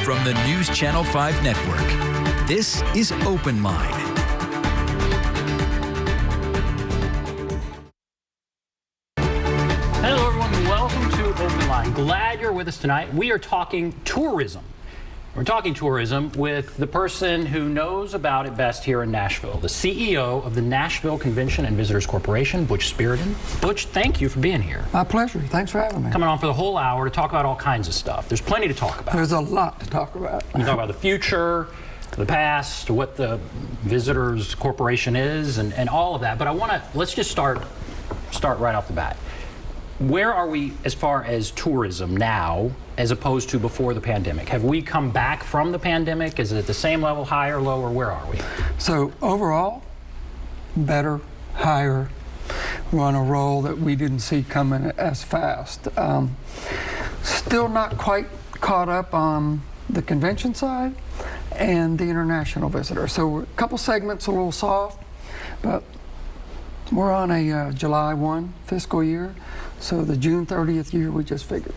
from the News Channel 5 Network, this is OpenLine. Hello, everyone. Welcome to OpenLine. Glad you're with us tonight. We are talking tourism. We're talking tourism with the person who knows about it best here in Nashville, the CEO of the Nashville Convention and Visitors Corporation, Butch Spyridon. Butch, thank you for being here. My pleasure. Thanks for having me. Coming on for the whole hour to talk about all kinds of stuff. There's plenty to talk about. There's a lot to talk about. We talk about the future, the past, what the Visitors Corporation is, and all of that. But let's just start right off the bat. Where are we as far as tourism now as opposed to before the pandemic? Have we come back from the pandemic? Is it at the same level, higher, lower? Where are we? So overall, better, higher. We're on a roll that we didn't see coming as fast. Still not quite caught up on the convention side and the international visitors. So a couple segments a little soft, but we're on a July 1 fiscal year. So the June 30th year we just figured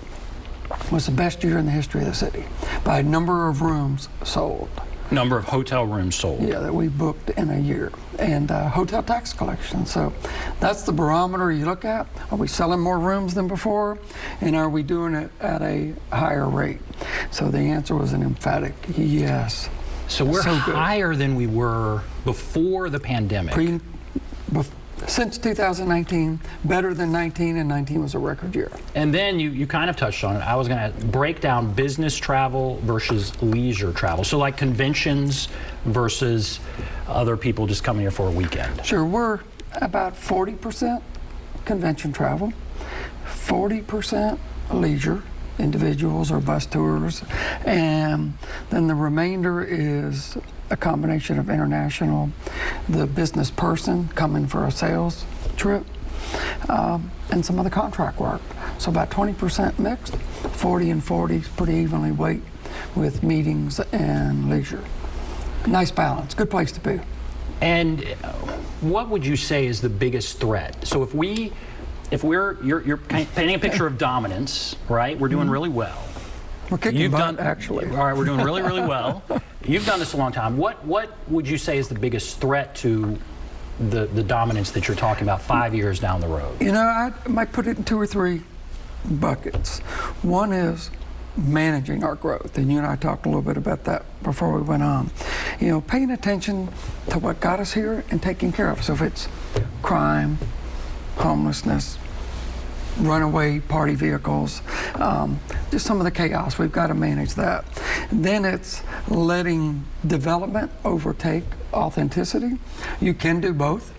was the best year in the history of the city by number of rooms sold. Number of hotel rooms sold. Yeah, that we booked in a year. And hotel tax collection. So that's the barometer you look at. Are we selling more rooms than before? And are we doing it at a higher rate? So the answer was an emphatic yes. So we're higher than we were before the pandemic. Since 2019, better than 19, and 19 was a record year. And then you kind of touched on it. I was going to break down business travel versus leisure travel. So like conventions versus other people just coming here for a weekend. Sure, we're about 40% convention travel, 40% leisure, individuals or bus tours, and then the remainder is a combination of international, the business person coming for a sales trip, and some other contract work. So about 20% mixed, 40 and 40 is pretty evenly weight with meetings and leisure. Nice balance, good place to be. And what would you say is the biggest threat? So you're painting a picture of dominance, right? We're doing really well. We're kicking butt, actually. All right, we're doing really, really well. You've done this a long time. What would you say is the biggest threat to the dominance that you're talking about 5 years down the road? You know, I might put it in two or three buckets. One is managing our growth, and you and I talked a little bit about that before we went on. You know, paying attention to what got us here and taking care of us. So if it's crime, homelessness, runaway party vehicles, just some of the chaos, we've got to manage that. Then it's letting development overtake authenticity. You can do both.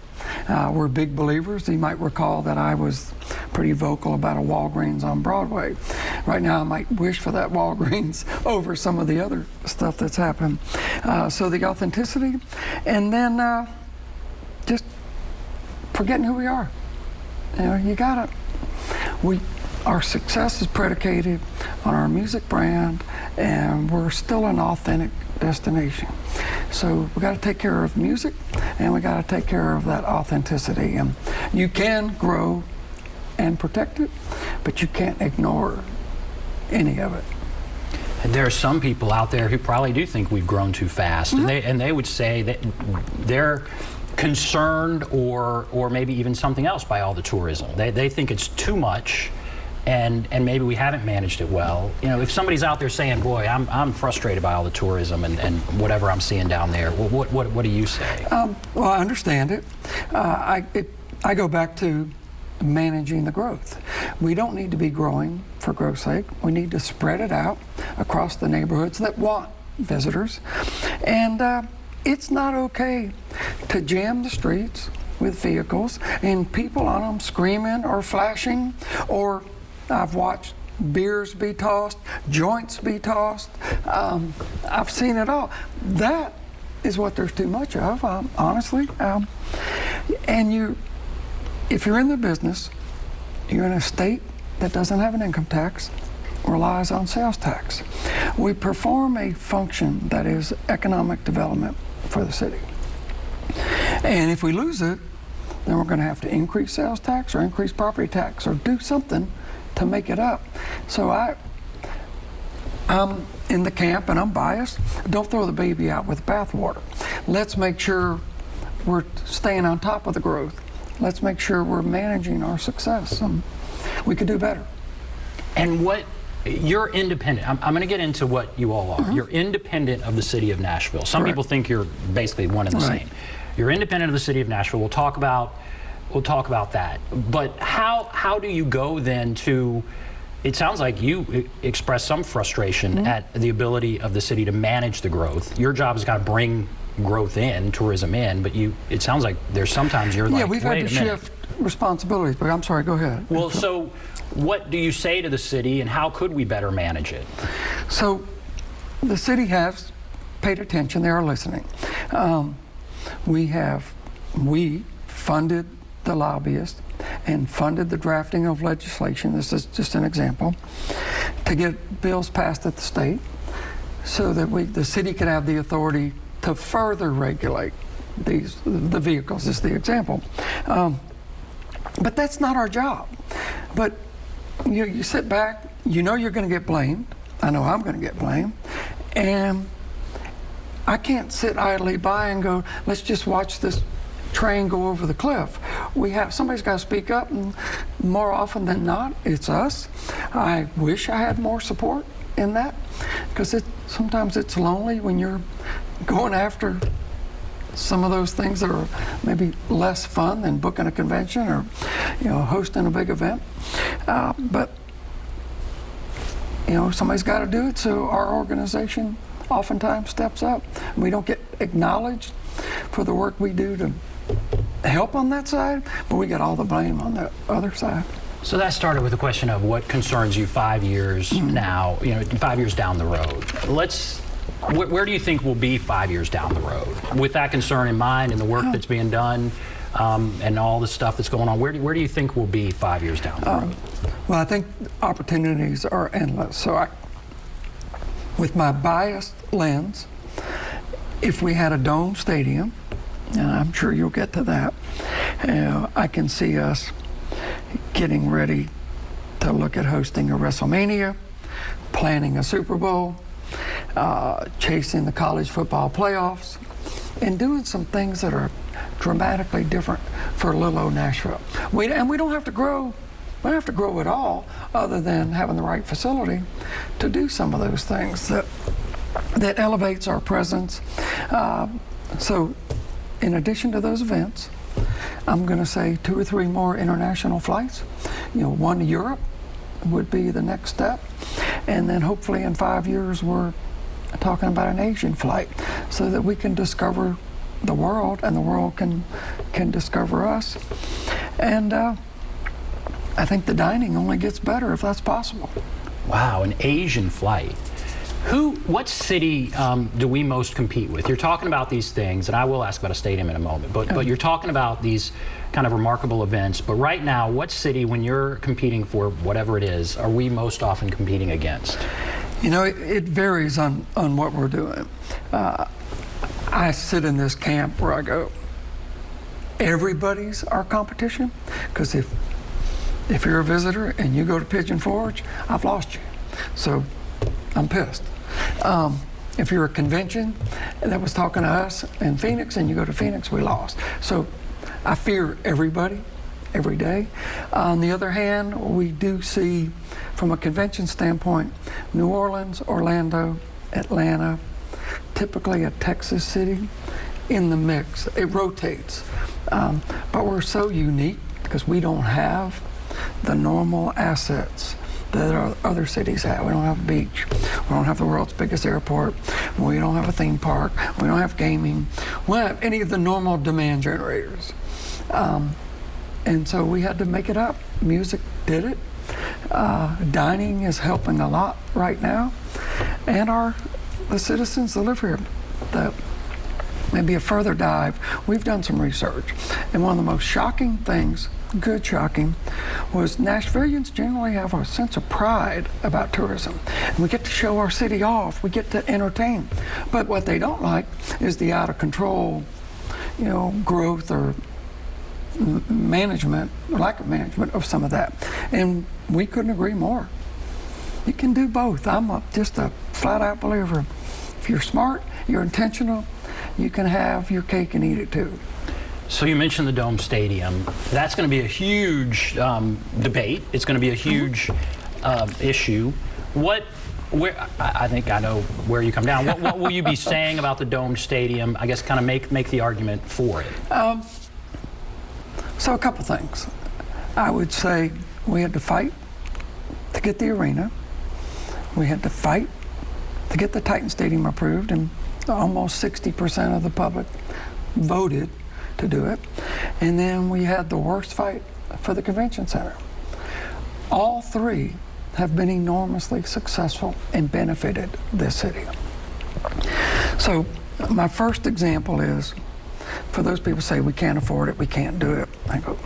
We're big believers. You might recall that I was pretty vocal about a Walgreens on Broadway. Right now I might wish for that Walgreens over some of the other stuff that's happened. So the authenticity, and then just forgetting who we are. You know, you gotta. Our success is predicated on our music brand, and we're still an authentic destination. So we got to take care of music, and we got to take care of that authenticity. And you can grow and protect it, but you can't ignore any of it. And there are some people out there who probably do think we've grown too fast, Mm-hmm. and they would say that they're concerned or maybe even something else by all the tourism. They think it's too much, and maybe we haven't managed it well. You know, if somebody's out there saying, boy, I'm frustrated by all the tourism and whatever I'm seeing down there, what do you say? Well, I understand it. I go back to managing the growth. We don't need to be growing for growth's sake. We need to spread it out across the neighborhoods that want visitors. And it's not okay to jam the streets with vehicles and people on them screaming or flashing, or I've watched beers be tossed, joints be tossed. I've seen it all. That is what there's too much of, honestly. And if you're in the business, you're in a state that doesn't have an income tax, relies on sales tax. We perform a function that is economic development for the city. And if we lose it, then we're going to have to increase sales tax or increase property tax or do something to make it up. So I'm in the camp and I'm biased. Don't throw the baby out with the bathwater. Let's make sure we're staying on top of the growth. Let's make sure we're managing our success. We could do better. And you're independent. I'm going to get into what you all are. You're independent of the city of Nashville. Some people think you're basically one and the same. You're independent of the city of Nashville. We'll talk about that. But how do you go then to? It sounds like you express some frustration at the ability of the city to manage the growth. Your job has got to bring growth in, tourism in, but it sounds like there's sometimes you're like, we've had to shift responsibilities, but I'm sorry, go ahead. Well, so what do you say to the city and how could we better manage it? So the city has paid attention, they are listening. We funded the lobbyists and funded the drafting of legislation, this is just an example, to get bills passed at the state so that the city could have the authority to further regulate the vehicles, is the example. But that's not our job. But you sit back, you know you're going to get blamed. I know I'm going to get blamed. And I can't sit idly by and go, let's just watch this train go over the cliff. Somebody's got to speak up, and more often than not, it's us. I wish I had more support in that, because sometimes it's lonely when you're going after some of those things that are maybe less fun than booking a convention or hosting a big event. But somebody's got to do it, so our organization oftentimes steps up. We don't get acknowledged for the work we do to help on that side, but we get all the blame on the other side. So that started with the question of what concerns you 5 years now, 5 years down the road. Where do you think we'll be 5 years down the road? With that concern in mind and the work that's being done and all the stuff that's going on, where do you think we'll be 5 years down the road? Well, I think opportunities are endless. So with my biased lens, if we had a dome stadium, and I'm sure you'll get to that, I can see us getting ready to look at hosting a WrestleMania, planning a Super Bowl, chasing the college football playoffs, and doing some things that are dramatically different for little old Nashville. We don't have to grow. We don't have to grow at all, other than having the right facility to do some of those things that elevates our presence. So, in addition to those events, I'm going to say 2 or 3 more international flights. One to Europe would be the next step, and then hopefully in 5 years we're talking about an Asian flight, so that we can discover the world and the world can discover us. And I think the dining only gets better if that's possible. Wow, an Asian flight. What city do we most compete with? You're talking about these things, and I will ask about a stadium in a moment, but you're talking about these kind of remarkable events. But right now, what city, when you're competing for whatever it is, are we most often competing against? It varies on what we're doing. I sit in this camp where I go, everybody's our competition, because if you're a visitor and you go to Pigeon Forge, I've lost you. So I'm pissed. If you're a convention that was talking to us in Phoenix and you go to Phoenix, we lost. So I fear everybody every day. On the other hand, we do see, from a convention standpoint, New Orleans, Orlando, Atlanta, typically a Texas city in the mix. It rotates. But we're so unique because we don't have the normal assets that other cities have. We don't have a beach. We don't have the world's biggest airport. We don't have a theme park. We don't have gaming. We don't have any of the normal demand generators. And so we had to make it up. Music did it. Dining is helping a lot right now. And the citizens that live here, maybe a further dive, we've done some research. And one of the most shocking things, good shocking, was Nashvillians generally have a sense of pride about tourism. And we get to show our city off, we get to entertain. But what they don't like is the out of control, growth or management, or lack of management of some of that. And we couldn't agree more. You can do both. Just a flat-out believer. If you're smart, you're intentional, you can have your cake and eat it too. So you mentioned the Dome Stadium. That's going to be a huge debate. It's going to be a huge issue. I think I know where you come down. What will you be saying about the Dome Stadium? I guess kind of make the argument for it. So a couple things. I would say we had to fight to get the arena. We had to fight to get the Titan Stadium approved, and almost 60% of the public voted to do it. And then we had the worst fight for the convention center. All three have been enormously successful and benefited this city. So my first example is, for those people who say we can't afford it, we can't do it, I go,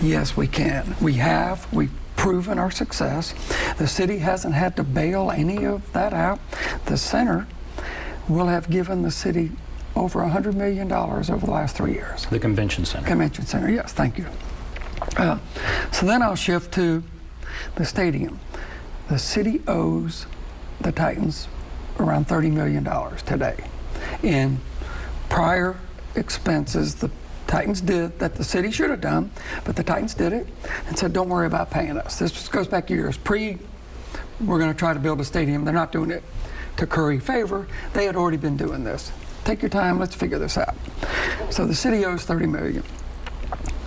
yes, we can. We've proven our success. The city hasn't had to bail any of that out. The center will have given the city over $100 million over the last 3 years. The convention center. Convention center, yes, thank you. So then I'll shift to the stadium. The city owes the Titans around $30 million today. In prior expenses, the Titans did that the city should have done, but the Titans did it and said, don't worry about paying us. This just goes back years. We're going to try to build a stadium. They're not doing it to curry favor. They had already been doing this. Take your time, let's figure this out. So the city owes $30 million.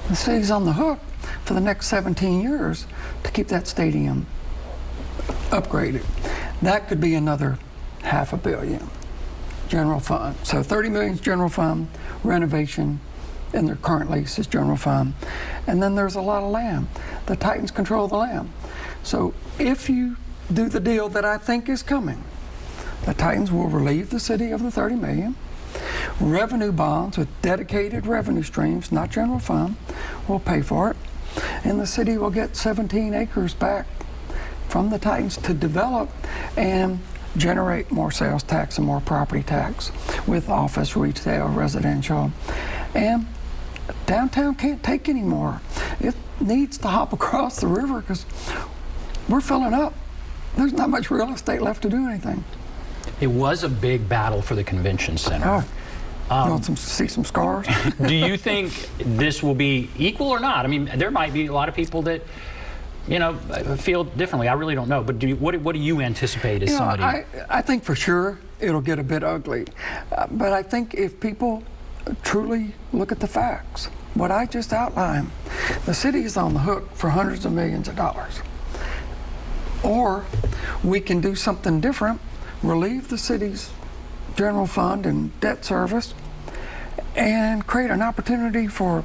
The city's on the hook for the next 17 years to keep that stadium upgraded. That could be another $500 million general fund. So 30 million is general fund, renovation, and their current lease is general fund. And then there's a lot of land. The Titans control the land. So if you do the deal that I think is coming, the Titans will relieve the city of the $30 million. Revenue bonds with dedicated revenue streams, not general fund, will pay for it. And the city will get 17 acres back from the Titans to develop and generate more sales tax and more property tax with office, retail, residential. And downtown can't take any more. It needs to hop across the river because we're filling up. There's not much real estate left to do anything. It was a big battle for the convention center. You want to see some scars? Do you think this will be equal or not? I mean, there might be a lot of people that, feel differently. I really don't know. But what do you anticipate as somebody? I think for sure it'll get a bit ugly. But I think if people truly look at the facts, what I just outlined, the city is on the hook for hundreds of millions of dollars. Or we can do something different, relieve the city's general fund and debt service, and create an opportunity for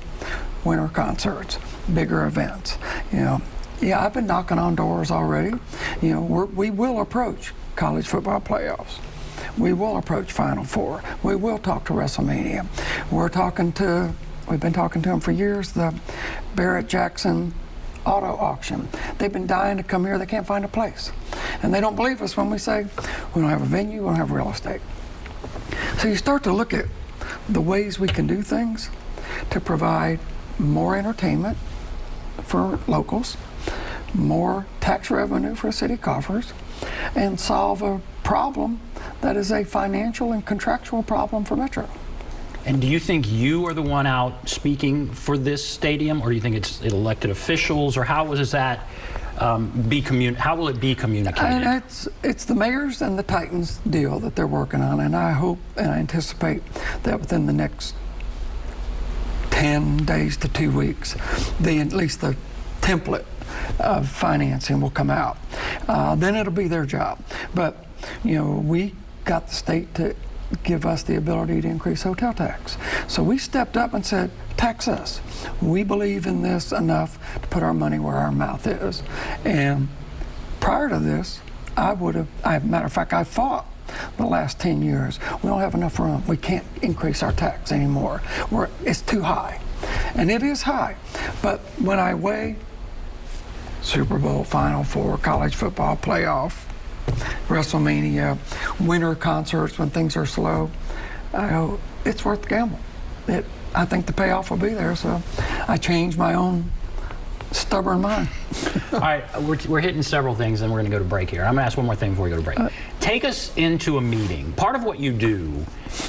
winter concerts, bigger events. I've been knocking on doors already. We will approach college football playoffs. We will approach Final Four. We will talk to WrestleMania. We've been talking to them for years, the Barrett-Jackson auto auction. They've been dying to come here. They can't find a place. And they don't believe us when we say, we don't have a venue, we don't have real estate. So you start to look at the ways we can do things to provide more entertainment for locals, more tax revenue for city coffers, and solve a problem that is a financial and contractual problem for Metro. And do you think you are the one out speaking for this stadium, or do you think it's elected officials, or how does that how will it be communicated? And it's the mayor's and the Titans deal that they're working on, and I hope and I anticipate that within the next 10 days to 2 weeks, at least the template of financing will come out. Then it'll be their job. But we got the state to give us the ability to increase hotel tax. So we stepped up and said, tax us. We believe in this enough to put our money where our mouth is. And prior to this, matter of fact, I fought the last 10 years. We don't have enough room. We can't increase our tax anymore. It's too high. And it is high. But when I weigh Super Bowl, Final Four, college football playoff, WrestleMania, winter concerts when things are slow, it's worth the gamble. I think the payoff will be there, so I changed my own stubborn mind. All right, we're hitting several things, and we're going to go to break here. I'm going to ask one more thing before we go to break. Take us into a meeting. Part of what you do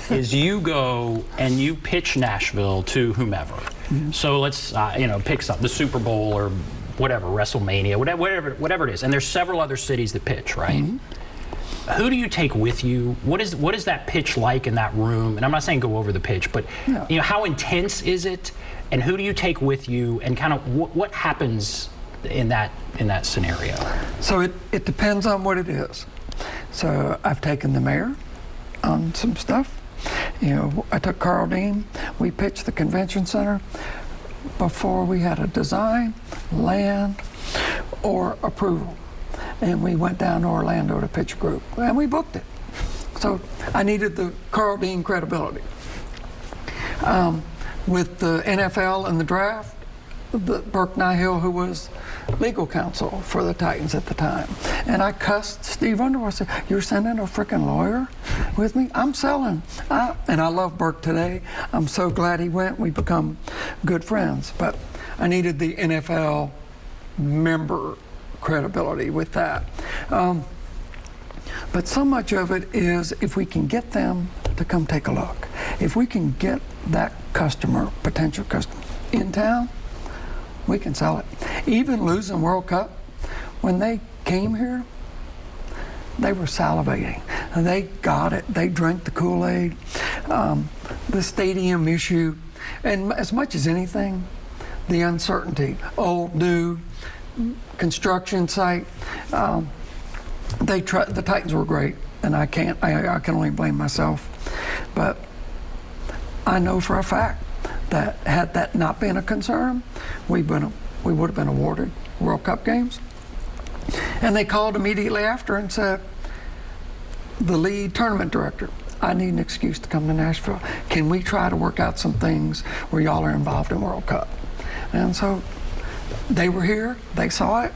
is you go and you pitch Nashville to whomever. So let's pick something, the Super Bowl or whatever, WrestleMania, whatever it is. And there's several other cities that pitch, right? Who do you take with you? What is that pitch like in that room? And I'm not saying go over the pitch, but how intense is it? And who do you take with you? And kind of what happens in that scenario? So it depends on what it is. So I've taken the mayor on some stuff. I took Carl Dean. We pitched the convention center before we had a design, land, or approval. And we went down to Orlando to pitch a group, and we booked it. So I needed the Carl Dean credibility. With the NFL and the draft, Burke Nihill, who was legal counsel for the Titans at the time, and I cussed Steve Underwood. I said, "You're sending a freaking lawyer with me? I'm selling." And I love Burke today. I'm so glad he went. We've become good friends. But I needed the NFL member credibility with that. But so much of it is if we can get them to come take a look. If we can get that customer, potential customer, in town, we can sell it. Even losing World Cup, when they came here, they were salivating. And they got it. They drank the Kool-Aid. The stadium issue, and as much as anything, the uncertainty, old, new, construction site. The Titans were great, and I can only blame myself. But I know for a fact that had that not been a concern, we would have been awarded World Cup games. And they called immediately after and said, the lead tournament director, I need an excuse to come to Nashville. Can we try to work out some things where y'all are involved in World Cup? And so they were here, they saw it,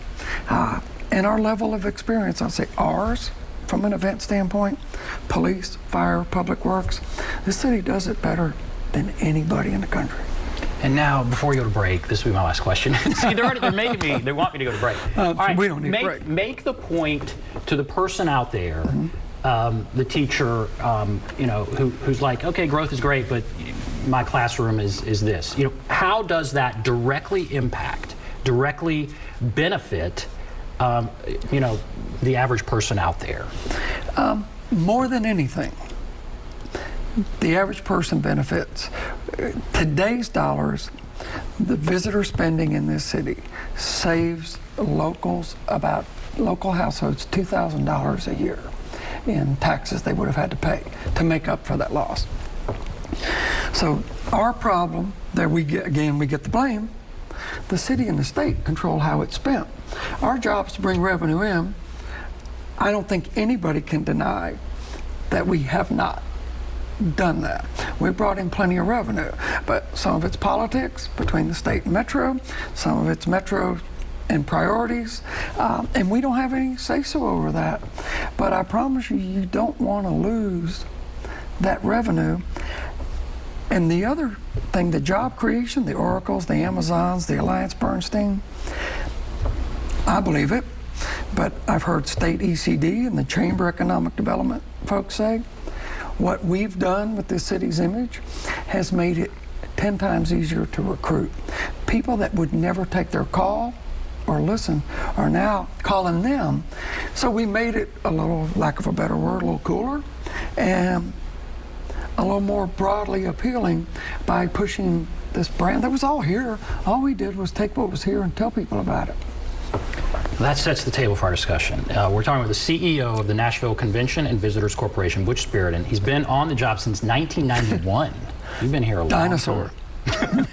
and our level of experience, I'll say ours, from an event standpoint, police, fire, public works, this city does it better than anybody in the country. And now, before we go to break, this will be my last question. See, they're making me, they want me to go to break. All right, we don't need a break. Make the point to the person out there, the teacher, who's like, okay, growth is great, but my classroom is this. How does that directly benefit, the average person out there? More than anything, the average person benefits. Today's dollars, the visitor spending in this city saves local households $2,000 a year in taxes they would have had to pay to make up for that loss. So our problem that we get the blame. The city and the state control how it's spent. Our job is to bring revenue in. I don't think anybody can deny that we have not done that. We brought in plenty of revenue, but some of it's politics between the state and metro, some of it's metro and priorities, and we don't have any say-so over that. But I promise you, you don't want to lose that revenue. And the other thing, the job creation, the Oracles, the Amazons, the Alliance Bernstein, I believe it, but I've heard state ECD and the Chamber Economic Development folks say, what we've done with this city's image has made it 10 times easier to recruit. People that would never take their call or listen are now calling them. So we made it a little, lack of a better word, a little cooler, and a little more broadly appealing by pushing this brand that was all here. All we did was take what was here and tell people about it. That sets the table for our discussion. We're talking with the CEO of the Nashville Convention and Visitors Corporation, Butch Spyridon. He's been on the job since 1991. You've been here a long Dinosaur. time.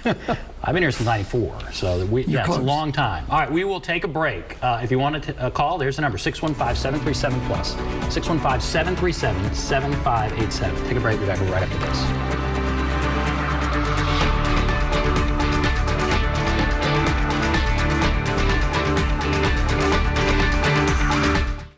I've been here since 94, so it's a long time. All right, we will take a break. If you want to call, there's the number, 615-737-PLUS, 615-737-7587. Take a break. We'll be back right after this.